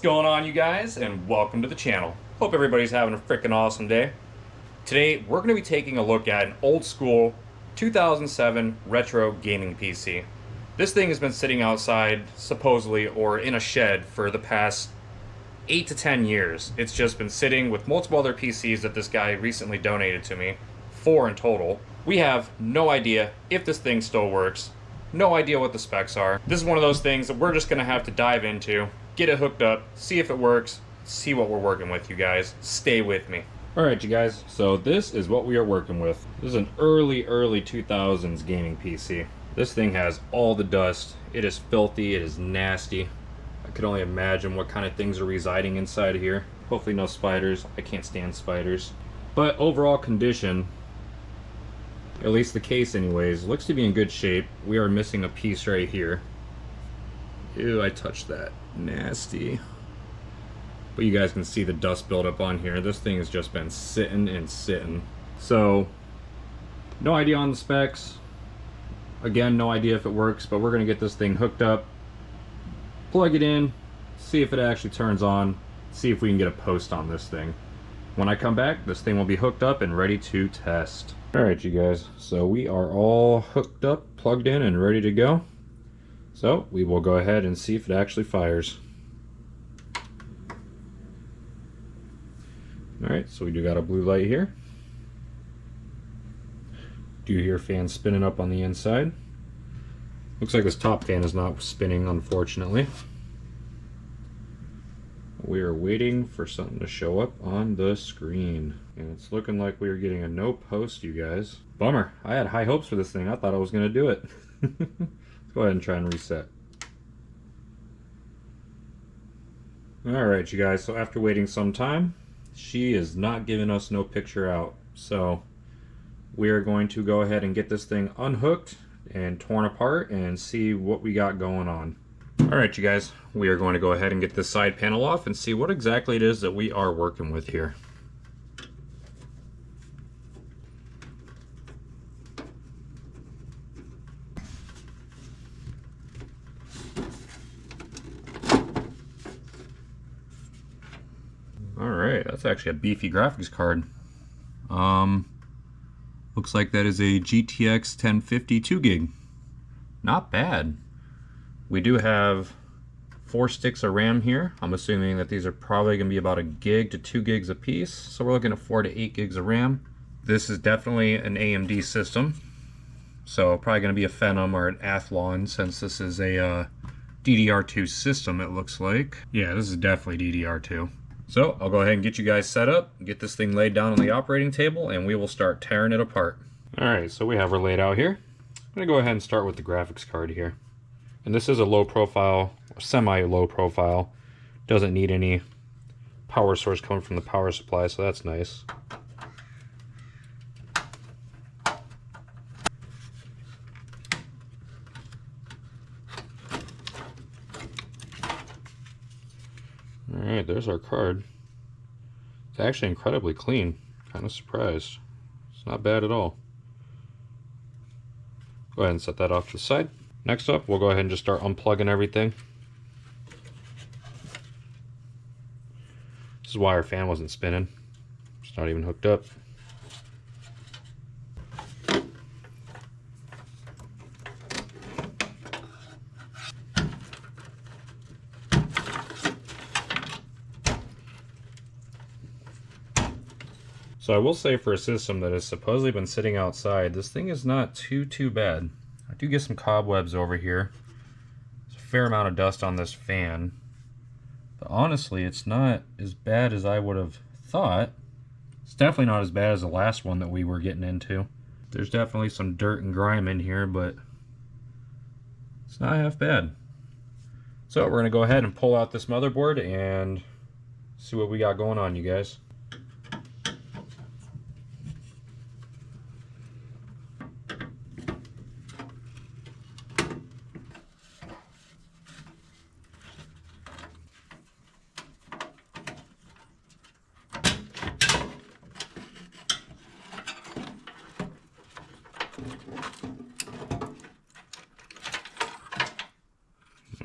going on, you guys, and welcome to the channel. Hope everybody's having a freaking awesome day. Today we're going to be taking a look at an old school 2007 retro gaming PC. This thing has been sitting outside supposedly or in a shed for the past 8 to 10 years. It's just been sitting with multiple other PCs that this guy recently donated to me, 4 in total. We have no idea if this thing still works, no idea what the specs are. This is one of those things that we're just going to have to dive into, get it hooked up, see if it works, see what we're working with, you guys. Stay with me. Alright, you guys, so this is what we are working with. This is an early 2000s gaming PC. This thing has all the dust. It is filthy, it is nasty. I could only imagine what kind of things are residing inside of here. Hopefully no spiders. I can't stand spiders. But overall condition, at least the case anyways, looks to be in good shape. We are missing a piece right here. Ew, I touched that. Nasty. But you guys can see the dust buildup on here. This thing has just been sitting and sitting. So, no idea on the specs. Again, no idea if it works, but we're going to get this thing hooked up, plug it in, see if it actually turns on, see if we can get a post on this thing. When I come back, this thing will be hooked up and ready to test. Alright, you guys, so we are all hooked up, plugged in, and ready to go. So, we will go ahead and see if it actually fires. Alright, so we do got a blue light here. Do hear fans spinning up on the inside. Looks like this top fan is not spinning, unfortunately. We are waiting for something to show up on the screen. And it's looking like we are getting a no post, you guys. Bummer. I had high hopes for this thing. I thought I was going to do it. Let's go ahead and try and reset. Alright, you guys. So after waiting some time, she is not giving us no picture out. So we are going to go ahead and get this thing unhooked and torn apart and see what we got going on. Alright, you guys, we are going to go ahead and get this side panel off and see what exactly it is that we are working with here. Alright, that's actually a beefy graphics card. Looks like that is a GTX 1050 2 gig. Not bad. We do have 4 sticks of RAM here. I'm assuming that these are probably going to be about 1 gig to 2 gigs a piece. So we're looking at 4 to 8 gigs of RAM. This is definitely an AMD system. So probably going to be a Phenom or an Athlon, since this is a DDR2 system, it looks like. Yeah, this is definitely DDR2. So I'll go ahead and get you guys set up, get this thing laid down on the operating table, and we will start tearing it apart. Alright, so we have her laid out here. I'm going to go ahead and start with the graphics card here. And this is a low profile, semi-low profile. Doesn't need any power source coming from the power supply, so that's nice. Alright, there's our card. It's actually incredibly clean. Kind of surprised. It's not bad at all. Go ahead and set that off to the side. Next up, we'll go ahead and just start unplugging everything. This is why our fan wasn't spinning. It's not even hooked up. So I will say, for a system that has supposedly been sitting outside, this thing is not too bad. I do get some cobwebs over here. There's a fair amount of dust on this fan. But honestly, it's not as bad as I would have thought. It's definitely not as bad as the last one that we were getting into. There's definitely some dirt and grime in here, but it's not half bad. So we're going to go ahead and pull out this motherboard and see what we got going on, you guys.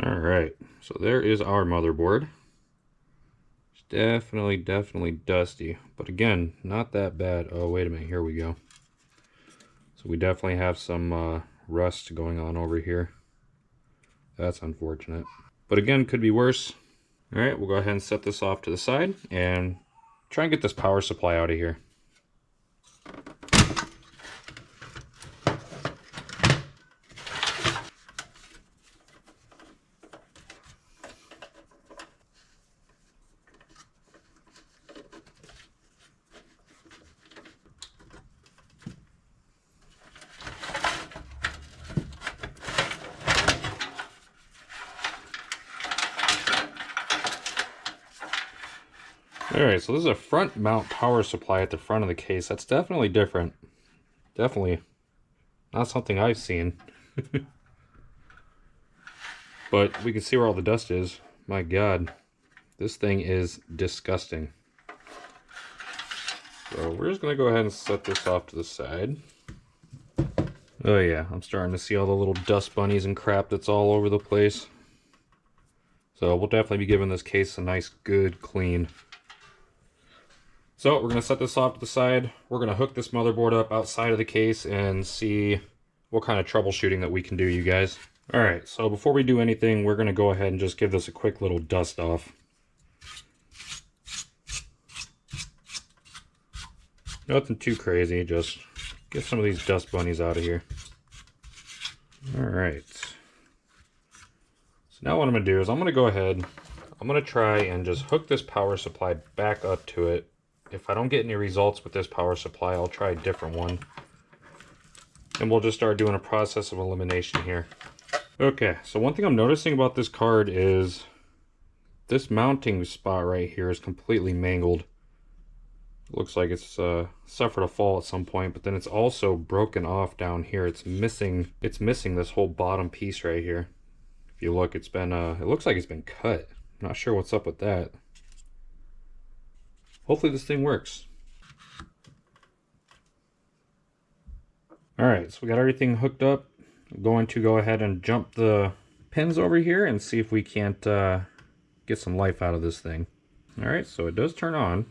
Alright, so there is our motherboard. Definitely dusty. But again, not that bad. Oh, wait a minute. Here we go. So we definitely have some rust going on over here. That's unfortunate. But again, could be worse. All right, we'll go ahead and set this off to the side and try and get this power supply out of here. Alright, so this is a front mount power supply at the front of the case. That's definitely different. Definitely not something I've seen. But we can see where all the dust is. My god, this thing is disgusting. So we're just going to go ahead and set this off to the side. Oh yeah, I'm starting to see all the little dust bunnies and crap that's all over the place. So we'll definitely be giving this case a nice good clean. So we're going to set this off to the side. We're going to hook this motherboard up outside of the case and see what kind of troubleshooting that we can do, you guys. Alright, so before we do anything, we're going to go ahead and just give this a quick little dust off. Nothing too crazy, just get some of these dust bunnies out of here. Alright. So now what I'm going to do is I'm going to go ahead, I'm going to try and just hook this power supply back up to it. If I don't get any results with this power supply, I'll try a different one. And we'll just start doing a process of elimination here. Okay, so one thing I'm noticing about this card is this mounting spot right here is completely mangled. It looks like it's suffered a fall at some point, but then it's also broken off down here. It's missing this whole bottom piece right here. If you look, it's been it looks like it's been cut. I'm not sure what's up with that. Hopefully this thing works. Alright, so we got everything hooked up. I'm going to go ahead and jump the pins over here and see if we can't get some life out of this thing. Alright, so it does turn on.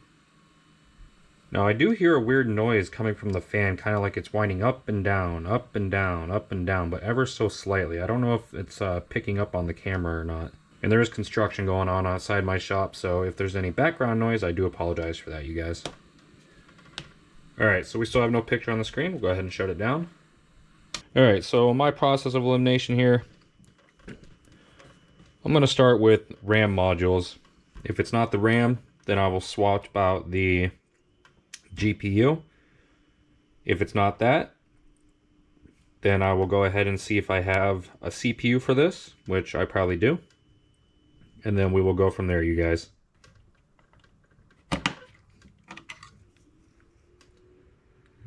Now I do hear a weird noise coming from the fan, kind of like it's winding up and down, up and down, up and down, but ever so slightly. I don't know if it's picking up on the camera or not. And there is construction going on outside my shop, so if there's any background noise, I do apologize for that, you guys. Alright, so we still have no picture on the screen. We'll go ahead and shut it down. Alright, so my process of elimination here, I'm going to start with RAM modules. If it's not the RAM, then I will swap out the GPU. If it's not that, then I will go ahead and see if I have a CPU for this, which I probably do. And then we will go from there, you guys.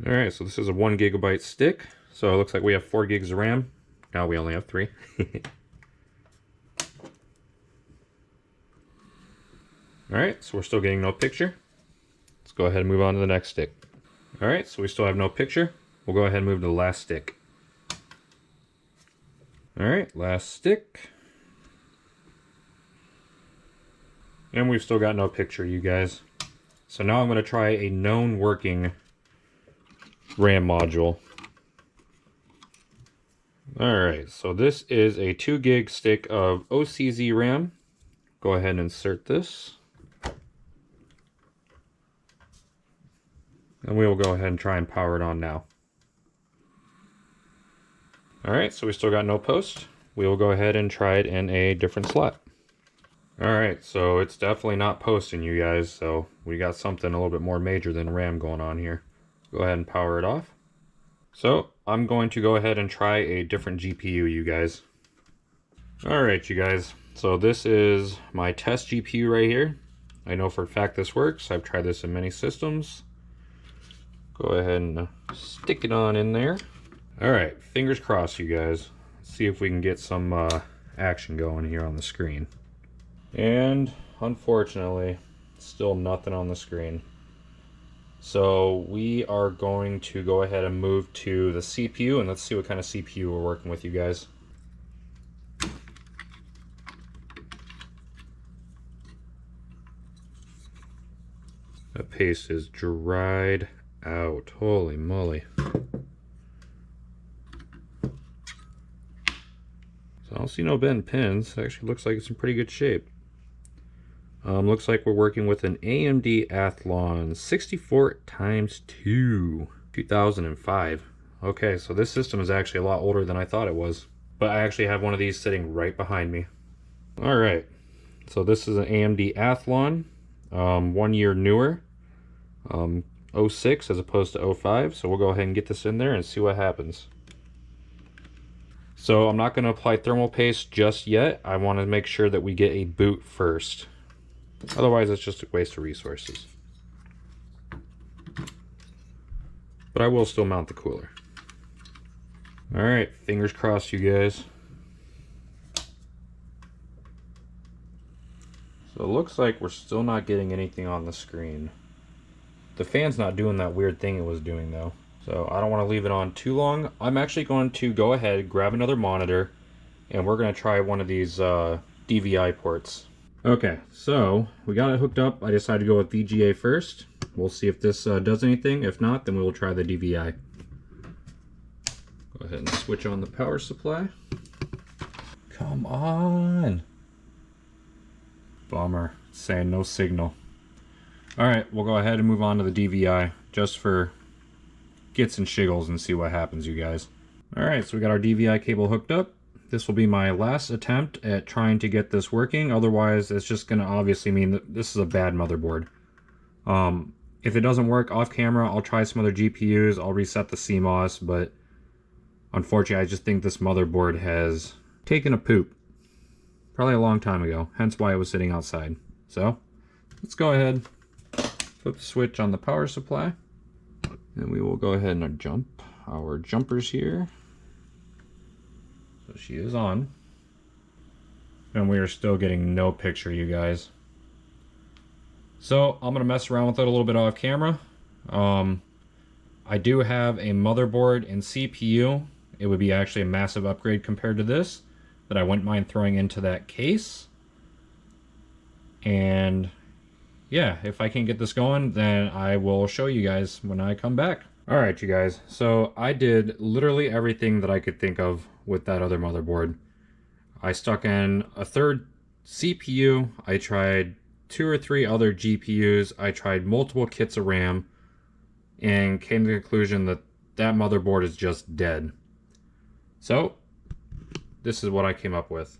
Alright, so this is a 1 GB stick. So it looks like we have 4 gigs of RAM. Now we only have 3. Alright, so we're still getting no picture. Let's go ahead and move on to the next stick. Alright, so we still have no picture. We'll go ahead and move to the last stick. Alright, last stick. And we've still got no picture, you guys. So now I'm going to try a known working RAM module. Alright, so this is a 2 gig stick of OCZ RAM. Go ahead and insert this. And we will go ahead and try and power it on now. Alright, so we still got no post. We will go ahead and try it in a different slot. Alright, so it's definitely not posting, you guys, so we got something a little bit more major than RAM going on here. Go ahead and power it off. So, I'm going to go ahead and try a different GPU, you guys. Alright, you guys, so this is my test GPU right here. I know for a fact this works. I've tried this in many systems. Go ahead and stick it on in there. Alright, fingers crossed, you guys. Let's see if we can get some action going here on the screen. And unfortunately, still nothing on the screen. So we are going to go ahead and move to the CPU, and let's see what kind of CPU we're working with, you guys. That paste is dried out. Holy moly. So I don't see no bent pins. Actually looks like it's in pretty good shape. Looks like we're working with an AMD Athlon 64x2 2005. Okay, so this system is actually a lot older than I thought it was. But I actually have one of these sitting right behind me. Alright, so this is an AMD Athlon, 1 year newer, '06 as opposed to '05. So we'll go ahead and get this in there and see what happens. So I'm not going to apply thermal paste just yet. I want to make sure that we get a boot first. Otherwise, it's just a waste of resources. But I will still mount the cooler. Alright, fingers crossed, you guys. So it looks like we're still not getting anything on the screen. The fan's not doing that weird thing it was doing, though. So I don't want to leave it on too long. I'm actually going to go ahead, grab another monitor, and we're going to try one of these DVI ports. Okay, so we got it hooked up. I decided to go with VGA first. We'll see if this does anything. If not, then we will try the DVI. Go ahead and switch on the power supply. Come on! Bummer, it's saying no signal. Alright, we'll go ahead and move on to the DVI, just for gits and shiggles, and see what happens, you guys. Alright, so we got our DVI cable hooked up. This will be my last attempt at trying to get this working. Otherwise, it's just going to obviously mean that this is a bad motherboard. If it doesn't work off camera, I'll try some other GPUs. I'll reset the CMOS, but unfortunately, I just think this motherboard has taken a poop. Probably a long time ago, hence why it was sitting outside. So, let's go ahead, flip the switch on the power supply, and we will go ahead and jump our jumpers here. So she is on. And we are still getting no picture, you guys. So I'm going to mess around with it a little bit off camera. I do have a motherboard and CPU. It would be actually a massive upgrade compared to this, that I wouldn't mind throwing into that case. And yeah, if I can get this going, then I will show you guys when I come back. Alright, you guys, so I did literally everything that I could think of with that other motherboard. I stuck in a third CPU, I tried 2 or 3 other GPUs, I tried multiple kits of RAM, and came to the conclusion that that motherboard is just dead. So, this is what I came up with.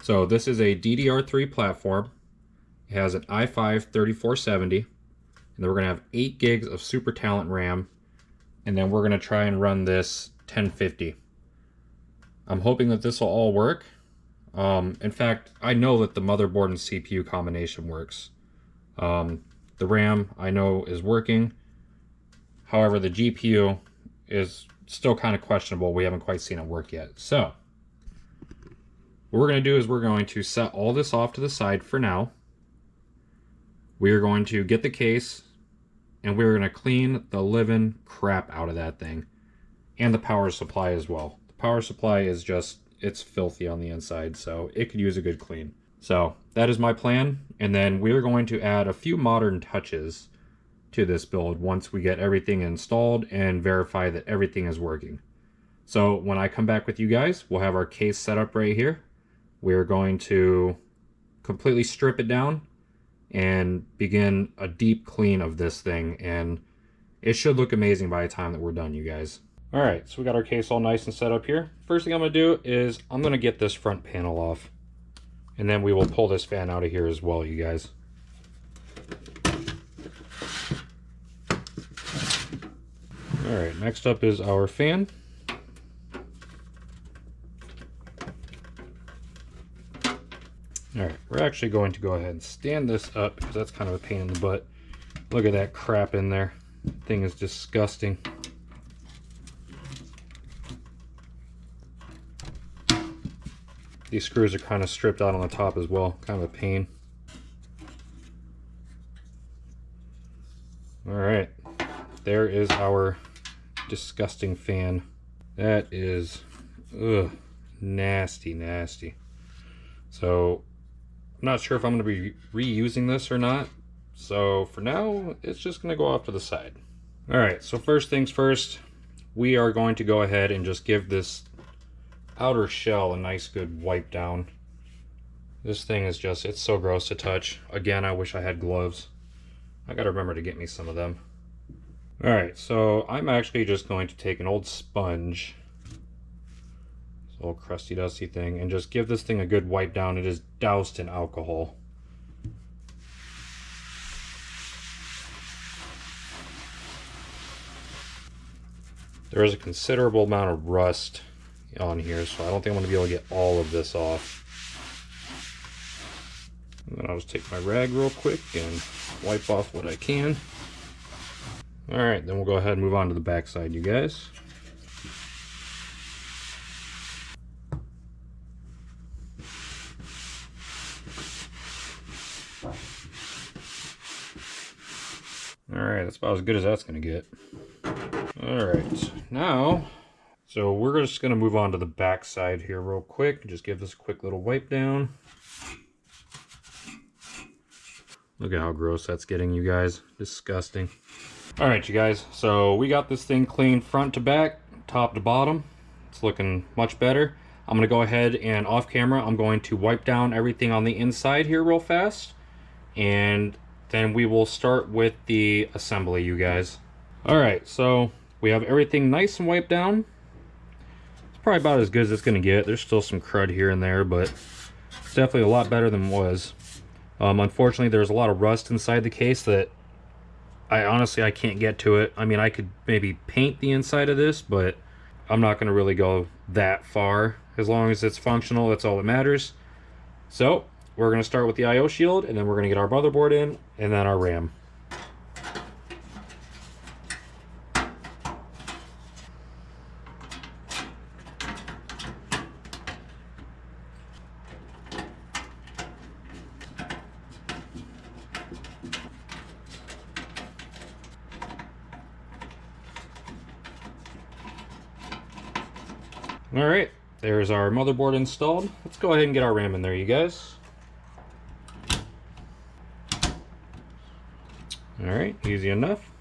So this is a DDR3 platform. It has an i5-3470, and then we're going to have 8 gigs of Super Talent RAM, and then we're going to try and run this 1050. I'm hoping that this will all work. In fact, I know that the motherboard and CPU combination works. The RAM I know is working. However, the GPU is still kind of questionable. We haven't quite seen it work yet. So, what we're going to do is we're going to set all this off to the side for now. We are going to get the case, and we're going to clean the living crap out of that thing. And the power supply as well. The power supply is just, it's filthy on the inside, so it could use a good clean. So, that is my plan. And then we're going to add a few modern touches to this build once we get everything installed and verify that everything is working. So when I come back with you guys, we'll have our case set up right here. We're going to completely strip it down and begin a deep clean of this thing, and it should look amazing by the time that we're done, you guys. Alright, so we got our case all nice and set up here. First thing I'm going to do is I'm going to get this front panel off, and then we will pull this fan out of here as well, you guys. Alright, next up is our fan. Alright, we're actually going to go ahead and stand this up because that's kind of a pain in the butt. Look at that crap in there. That thing is disgusting. These screws are kind of stripped out on the top as well. Kind of a pain. Alright, there is our disgusting fan. That is, ugh, nasty, nasty. So, I'm not sure if I'm going to be reusing this or not, So for now, it's just going to go off to the side. All right, so first things first, we are going to go ahead and just give this outer shell a nice good wipe down. This thing is just, it's so gross to touch. Again, I wish I had gloves. I gotta remember to get me some of them. All right, so I'm actually just going to take an old sponge, this old crusty dusty thing, and just give this thing a good wipe down. It is doused in alcohol. There is a considerable amount of rust on here, so I don't think I'm going to be able to get all of this off. And then I'll just take my rag real quick and wipe off what I can. Alright, then we'll go ahead and move on to the back side, you guys. Alright, that's about as good as that's going to get. Alright, now, so we're just going to move on to the back side here real quick. Just give this a quick little wipe down. Look at how gross that's getting, you guys. Disgusting. Alright, you guys, so we got this thing clean front to back, top to bottom. It's looking much better. I'm going to go ahead and off camera, I'm going to wipe down everything on the inside here real fast. And then we will start with the assembly, you guys. Alright, so we have everything nice and wiped down. It's probably about as good as it's going to get. There's still some crud here and there, but it's definitely a lot better than it was. Unfortunately, there's a lot of rust inside the case that I can't get to it. I mean, I could maybe paint the inside of this, but I'm not going to really go that far. As long as it's functional, that's all that matters. So we're going to start with the I/O shield, and then we're going to get our motherboard in, and then our RAM. Alright, there's our motherboard installed. Let's go ahead and get our RAM in there, you guys. Alright, easy enough.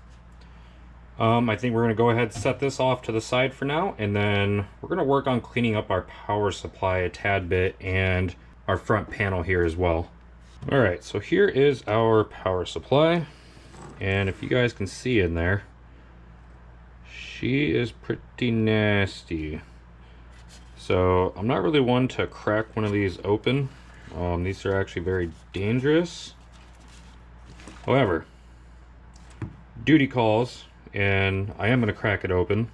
I think we're going to go ahead and set this off to the side for now, and then we're going to work on cleaning up our power supply a tad bit and our front panel here as well. Alright, so here is our power supply, and if you guys can see in there, she is pretty nasty. So I'm not really one to crack one of these open. These are actually very dangerous. However, duty calls, and I am going to crack it open,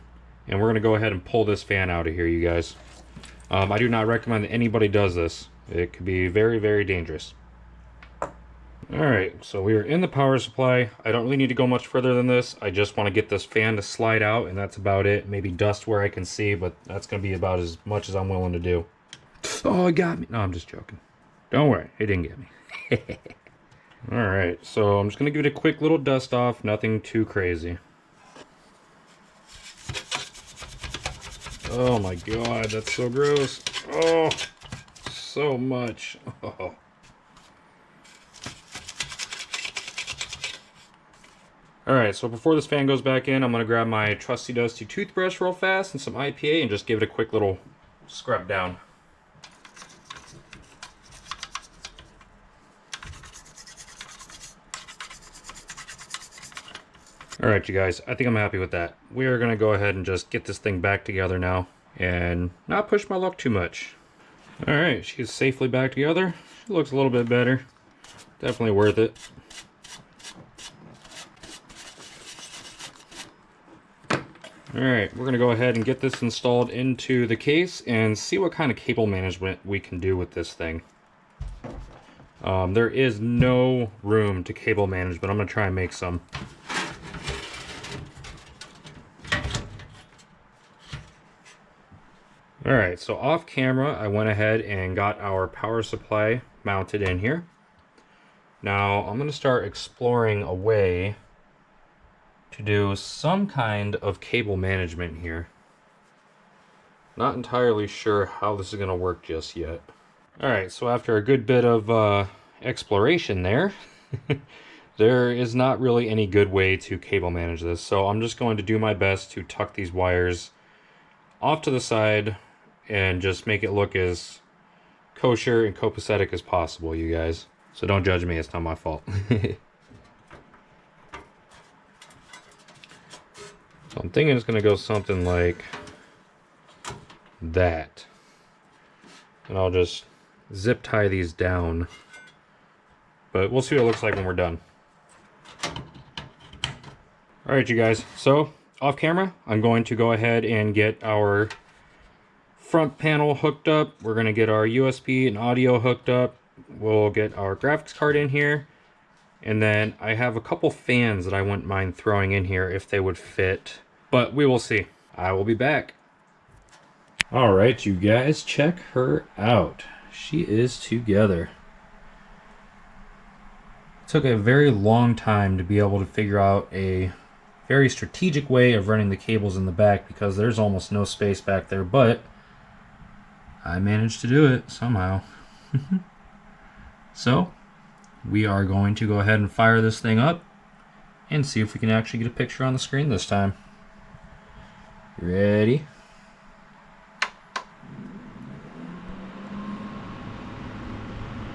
and we're going to go ahead and pull this fan out of here, you guys. I do not recommend that anybody does this. It could be very, very dangerous. Alright, so we are in the power supply. I don't really need to go much further than this. I just want to get this fan to slide out, and that's about it. Maybe dust where I can see, but that's going to be about as much as I'm willing to do. Oh, it got me. No, I'm just joking. Don't worry, it didn't get me. Alright, so I'm just going to give it a quick little dust off. Nothing too crazy. Oh my god, that's so gross. Oh, so much. Oh. Alright, so before this fan goes back in, I'm going to grab my trusty dusty toothbrush real fast and some IPA and just give it a quick little scrub down. Alright, you guys, I think I'm happy with that. We are going to go ahead and just get this thing back together now and not push my luck too much. Alright, she's safely back together. She looks a little bit better. Definitely worth it. Alright, we're going to go ahead and get this installed into the case and see what kind of cable management we can do with this thing. There is no room to cable manage, but I'm going to try and make some. Alright, so off camera I went ahead and got our power supply mounted in here. Now I'm going to start exploring a way to do some kind of cable management here. Not entirely sure how this is going to work just yet. Alright, so after a good bit of exploration there, There is not really any good way to cable manage this, so I'm just going to do my best to tuck these wires off to the side and just make it look as kosher and copacetic as possible, you guys. So don't judge me, it's not my fault. So I'm thinking it's going to go something like that. And I'll just zip tie these down. But we'll see what it looks like when we're done. Alright you guys, so off camera, I'm going to go ahead and get our front panel hooked up. We're going to get our USB and audio hooked up. We'll get our graphics card in here. And then I have a couple fans that I wouldn't mind throwing in here if they would fit. But we will see. I will be back. Alright you guys, check her out. She is together. It took a very long time to be able to figure out a very strategic way of running the cables in the back because there's almost no space back there, but I managed to do it somehow. So we are going to go ahead and fire this thing up and see if we can actually get a picture on the screen this time. Ready?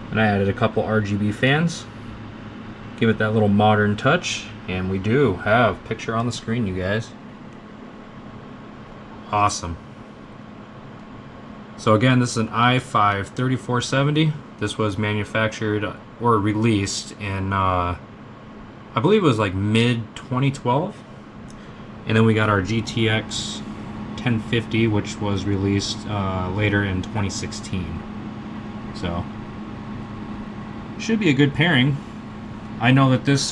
And I added a couple RGB fans. Give it that little modern touch, and we do have picture on the screen, you guys. Awesome. So again, this is an i5 3470. This was manufactured or released in, I believe it was like mid 2012. And then we got our GTX 1050, which was released later in 2016. So should be a good pairing. I know that this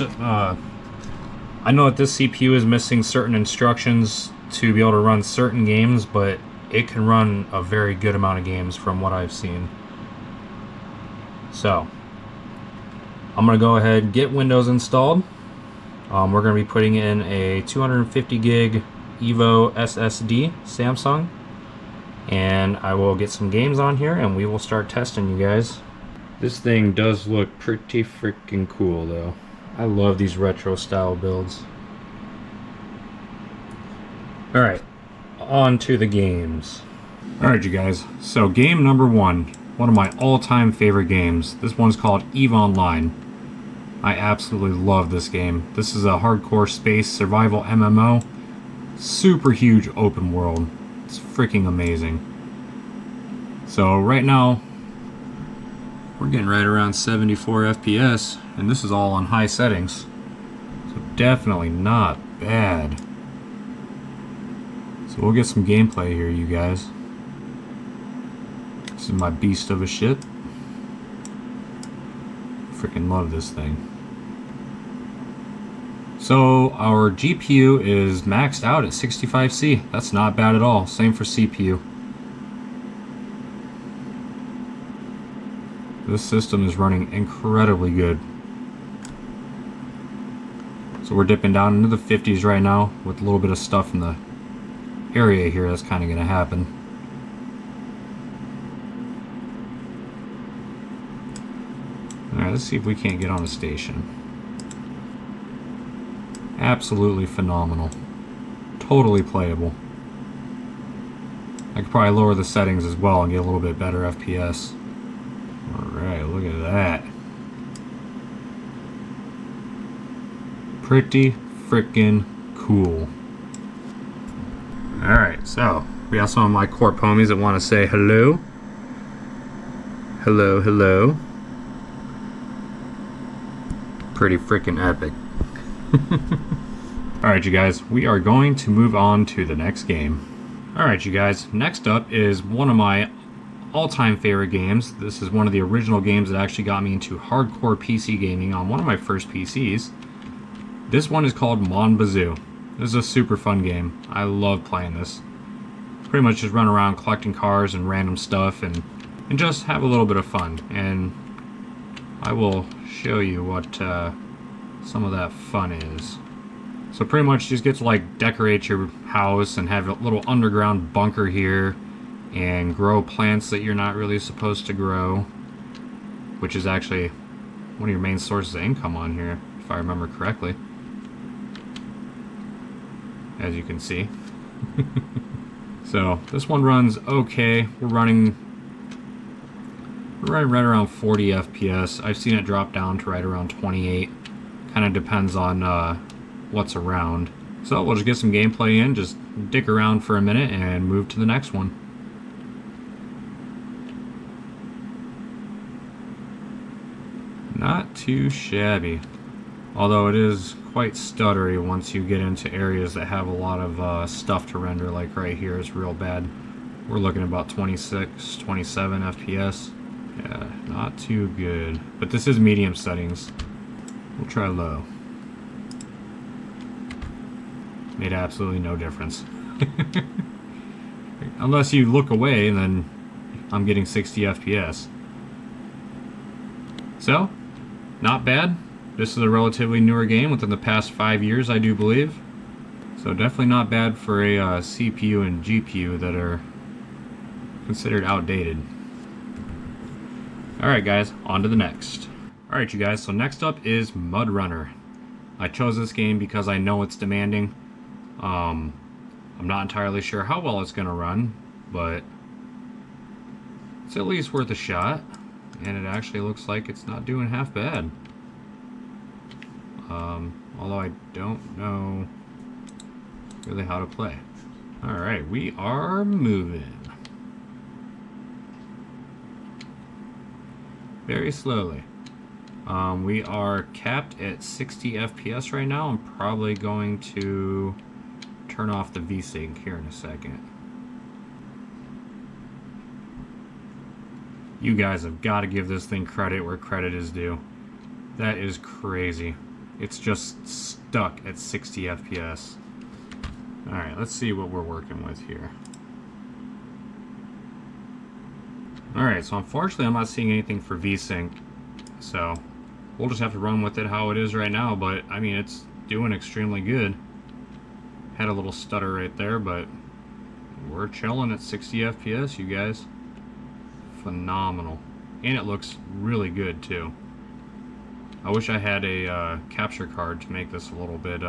CPU is missing certain instructions to be able to run certain games, but it can run a very good amount of games from what I've seen. So I'm gonna go ahead and get Windows installed. We're gonna be putting in a 250 gig Evo SSD Samsung, and I will get some games on here and we will start testing, you guys. This thing does look pretty freaking cool though. I love these retro style builds. Alright, on to the games. Alright you guys, so game number one of my all-time favorite games. This one's called EVE Online. I absolutely love this game. This is a hardcore space survival MMO. Super huge open world. It's freaking amazing. So right now, we're getting right around 74 FPS, and this is all on high settings. So definitely not bad. So we'll get some gameplay here, you guys. This is my beast of a ship. Freaking love this thing. So our GPU is maxed out at 65C. That's not bad at all. Same for CPU. This system is running incredibly good. So we're dipping down into the 50s right now with a little bit of stuff in the area here that's kind of going to happen. Alright, let's see if we can't get on a station. Absolutely phenomenal. Totally playable. I could probably lower the settings as well and get a little bit better FPS. Alright, look at that. Pretty freaking cool. Alright, so we have some of my corp homies that want to say hello. Hello, hello. Pretty freaking epic. Alright you guys, we are going to move on to the next game. Alright you guys, next up is one of my all-time favorite games. This is one of the original games that actually got me into hardcore PC gaming on one of my first PCs. This one is called Mon Bazou. This is a super fun game. I love playing this. It's pretty much just run around collecting cars and random stuff and just have a little bit of fun. And I will show you what some of that fun is. So pretty much you just get to like decorate your house and have a little underground bunker here and grow plants that you're not really supposed to grow, which is actually one of your main sources of income on here. if I remember correctly. As you can see. So this one runs okay. We're running right around 40 FPS. I've seen it drop down to right around 28. Kind of depends on what's around. So we'll just get some gameplay in, just dick around for a minute and move to the next one. Not too shabby. Although it is quite stuttery once you get into areas that have a lot of stuff to render, like right here is real bad. We're looking at about 26, 27 FPS. Yeah, not too good. But this is medium settings. We'll try low. Made absolutely no difference. Unless you look away, and then I'm getting 60 FPS. So, not bad. This is a relatively newer game within the past 5 years, I do believe. So definitely not bad for a CPU and GPU that are considered outdated. Alright guys, on to the next. Alright you guys, so next up is Mudrunner. I chose this game because I know it's demanding. I'm not entirely sure how well it's going to run, but it's at least worth a shot. And it actually looks like it's not doing half bad. Although I don't know really how to play. Alright, we are moving. Very slowly. We are capped at 60 FPS right now. I'm probably going to turn off the VSync here in a second. You guys have got to give this thing credit where credit is due. That is crazy. It's just stuck at 60 FPS. Alright, let's see what we're working with here. Alright, so unfortunately I'm not seeing anything for VSync. So, we'll just have to run with it how it is right now, but I mean, it's doing extremely good. Had a little stutter right there, but we're chilling at 60 FPS, you guys. Phenomenal. And it looks really good too. I wish I had a capture card to make this a little bit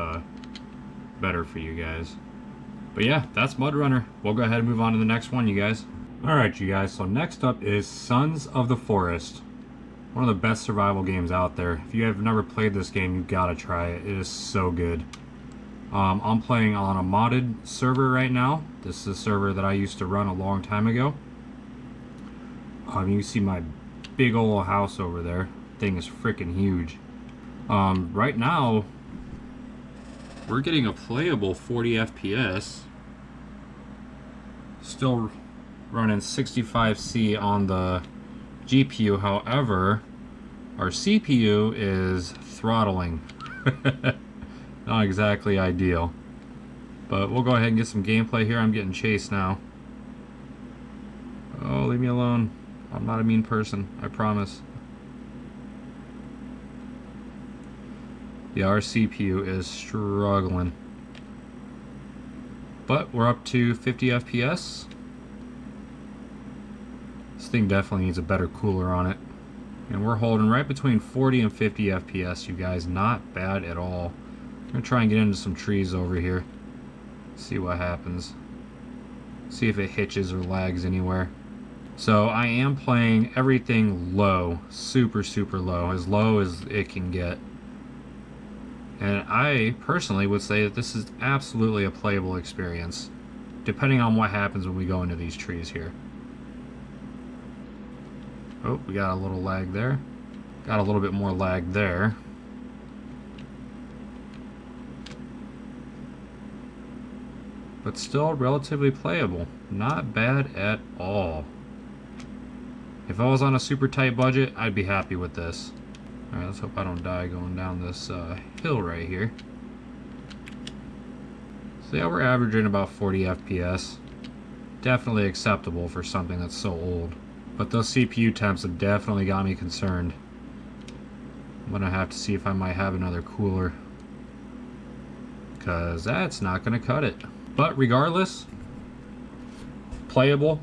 better for you guys. But yeah, that's Mudrunner. We'll go ahead and move on to the next one, you guys. Alright, you guys, so next up is Sons of the Forest. One of the best survival games out there. If you have never played this game, you gotta try it. It is so good. I'm playing on a modded server right now. This is a server that I used to run a long time ago. You can see my big old house over there. Thing is freaking huge. Right now, we're getting a playable 40 FPS. Still running 65C on the GPU. However, our CPU is throttling. Not exactly ideal. But we'll go ahead and get some gameplay here. I'm getting chased now. Oh, leave me alone. I'm not a mean person, I promise. Yeah, our CPU is struggling. But we're up to 50 FPS. This thing definitely needs a better cooler on it. And we're holding right between 40 and 50 FPS, you guys. Not bad at all. I'm going to try and get into some trees over here. See what happens. See if it hitches or lags anywhere. So I am playing everything low. Super, super low. As low as it can get. And I personally would say that this is absolutely a playable experience. Depending on what happens when we go into these trees here. Oh, we got a little lag there. Got a little bit more lag there. But still relatively playable. Not bad at all. If I was on a super tight budget, I'd be happy with this. Alright, let's hope I don't die going down this hill right here. So yeah, we're averaging about 40 FPS. Definitely acceptable for something that's so old. But those CPU temps have definitely got me concerned. I'm gonna have to see if I might have another cooler. Because that's not gonna cut it. But regardless, playable.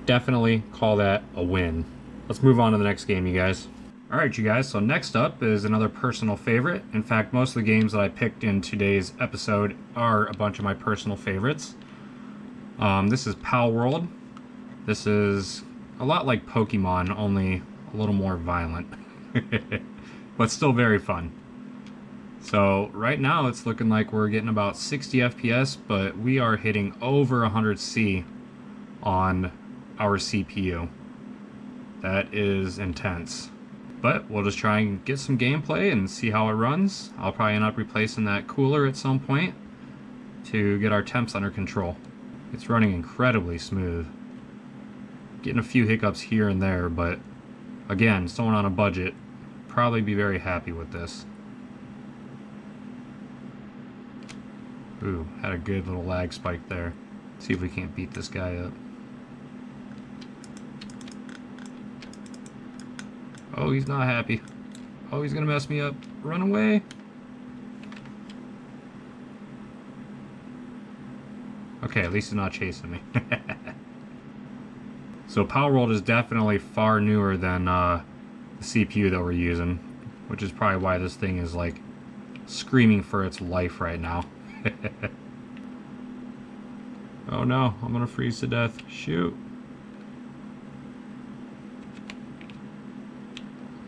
Definitely call that a win. Let's move on to the next game, you guys. Alright, you guys, so next up is another personal favorite. In fact, most of the games that I picked in today's episode are a bunch of my personal favorites. This is Pal World. This is a lot like Pokemon, only a little more violent. But still very fun. So right now it's looking like we're getting about 60 FPS, but we are hitting over 100C on our CPU. That is intense. But we'll just try and get some gameplay and see how it runs. I'll probably end up replacing that cooler at some point to get our temps under control. It's running incredibly smooth. Getting a few hiccups here and there, but again, someone on a budget probably be very happy with this. Ooh, had a good little lag spike there. See if we can't beat this guy up. Oh, he's not happy. Oh, he's gonna mess me up. Run away. Okay, at least he's not chasing me. So Power World is definitely far newer than the CPU that we're using, which is probably why this thing is like screaming for its life right now. Oh no, I'm gonna freeze to death. Shoot.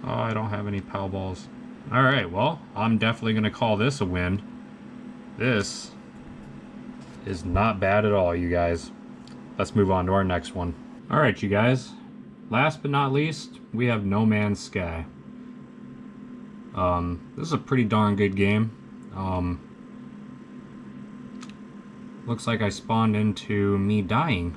Oh, I don't have any PAL balls. Alright, well, I'm definitely going to call this a win. This is not bad at all, you guys. Let's move on to our next one. Alright, you guys. Last but not least, we have No Man's Sky. This is a pretty darn good game. Looks like I spawned into me dying.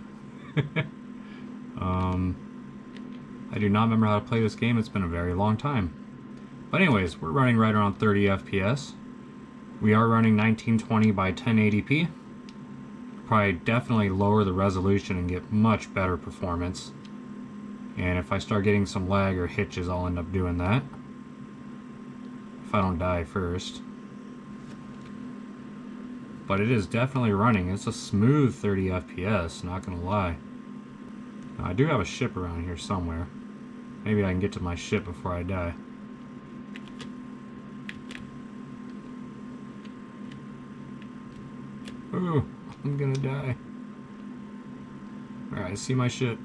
I do not remember how to play this game. It's been a very long time. But anyways, we're running right around 30 FPS. We are running 1920 by 1080p. Probably definitely lower the resolution and get much better performance. And if I start getting some lag or hitches, I'll end up doing that. If I don't die first. But it is definitely running. It's a smooth 30 FPS, not gonna lie. Now, I do have a ship around here somewhere. Maybe I can get to my ship before I die. Ooh, I'm gonna die. Alright, I see my ship.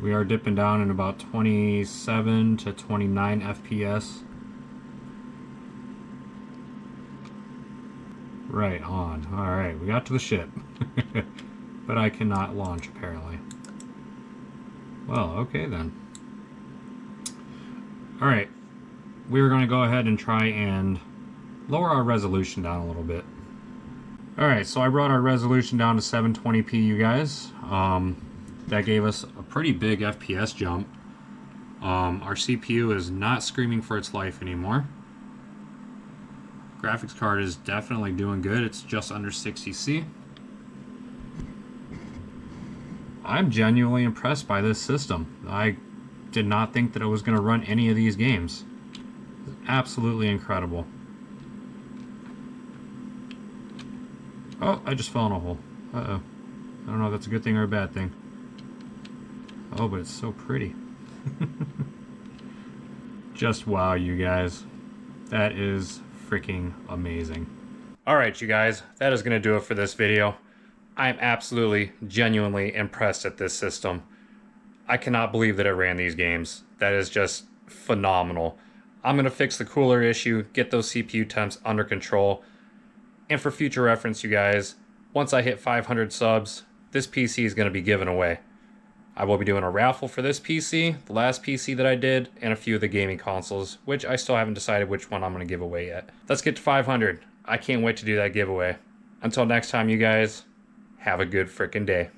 We are dipping down in about 27 to 29 FPS. Right on. Alright, we got to the ship. But I cannot launch, apparently. Well, okay then. Alright, we're going to go ahead and try and lower our resolution down a little bit. Alright, so I brought our resolution down to 720p, you guys. That gave us a pretty big FPS jump. Our CPU is not screaming for its life anymore. Graphics card is definitely doing good. It's just under 60C. I'm genuinely impressed by this system. I did not think that it was going to run any of these games. It's absolutely incredible. Oh, I just fell in a hole. Uh-oh. I don't know if that's a good thing or a bad thing. Oh, but it's so pretty. Just wow, you guys. That is freaking amazing. Alright, you guys. That is going to do it for this video. I'm absolutely, genuinely impressed at this system. I cannot believe that it ran these games. That is just phenomenal. I'm going to fix the cooler issue, get those CPU temps under control. And for future reference, you guys, once I hit 500 subs, this PC is going to be given away. I will be doing a raffle for this PC, the last PC that I did, and a few of the gaming consoles, which I still haven't decided which one I'm going to give away yet. Let's get to 500. I can't wait to do that giveaway. Until next time, you guys. Have a good frickin' day.